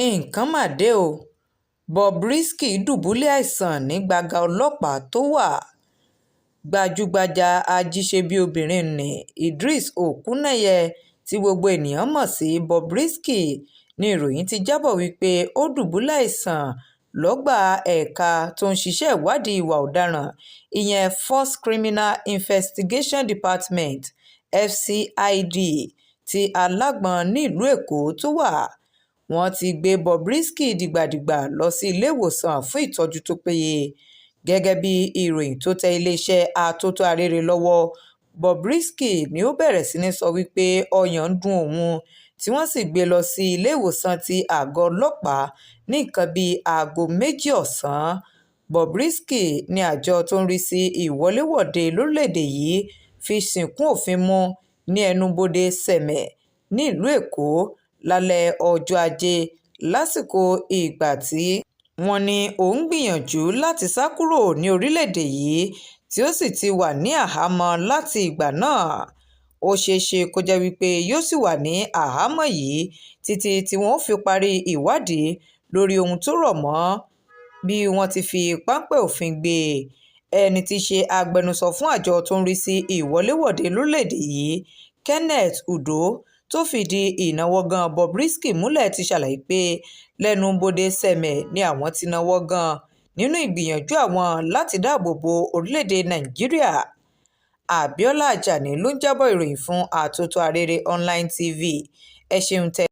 nǹkan mà dé o. Bobrisky dùbúlẹ̀ àìsàn ní gbàgà ọlọ́pàá tó wà. Gbajúgbajà ajíṣebíobìnrin nni Idris Okuneye tí gbogbo ènìyàn mọ̀ sí Bobrisky ni ìròyìn ti jábọ̀ wípé ó dùbúlẹ̀ àìsàn lọ́gbà ẹ̀ka tó ń ṣiṣẹ́ ìwádìí ìwà ọ̀daràn ìyẹn Force Criminal Investigation Department FCID ti alágbọ̀n nílùú Èkó tó wà. Wọ́n ti gbé Bobrisky dìgbàdìgbà lọ sí ilé-ìwòsàn fún ìtọ́jú tó péye. Gẹ́gẹ́ bí ìròyìn tó tẹ iléeṣẹ́ atótó arére lọ́wọ́, Bobrisky ni ó bẹ̀rẹ̀ sí ní sọ wípé ọyàn ń dún òun tí wọ́n sì gbé lọ sí ilé-ìwòsàn ti àgọ́ ọlọ́pàá ní nǹkan bíi aago 2 ọ̀sán. Bobrisky ní àjọ tó ń rí sí ìwọléwọ̀de lórílẹ̀‐èdè yìí fi ṣìnkún òfin mú ní ẹnubodè Sẹ̀mẹ̀ nílùú Èkó lálẹ́ ọjọ́ Ajé lásìkò ìgbà tí wọ́n ní ó ń gbìyànjú láti sá kúrò ní orílẹ̀‐èdè yìí tí ó sì ti wà ní àhámọ́ láti ìgbà náà. Ó ṣeéṣe kó jẹ́ wípé yóò sì wà ní àhámọ́ yìí títí tí wọ́n ó fi parí ìwádìí lórí ohun tó rọ̀ mọ́ bí wọ́n ti fi páńpẹ́ òfin gbé e. Ẹni tí í ṣe agbẹnusọ fún àjọ tó ń rí sí ìwọléwọ̀de lórílẹ̀‐èdè yìí, Kenneth Udo, tó fìdí ìnáwó gan Bobrisky múlẹ̀ ti ṣàlàyé pé lẹ́nubodè Sẹ̀mẹ̀ ni àwọn ti náwó gan nínú ìgbìyànjú àwọn láti dáàbò bo orílẹ̀‐èdè Nàìjíríà. Abiola Ajani ló ń jábọ̀ ìròyìn fún Àtótó Arére Online TV. Ẹ ṣeun tẹ́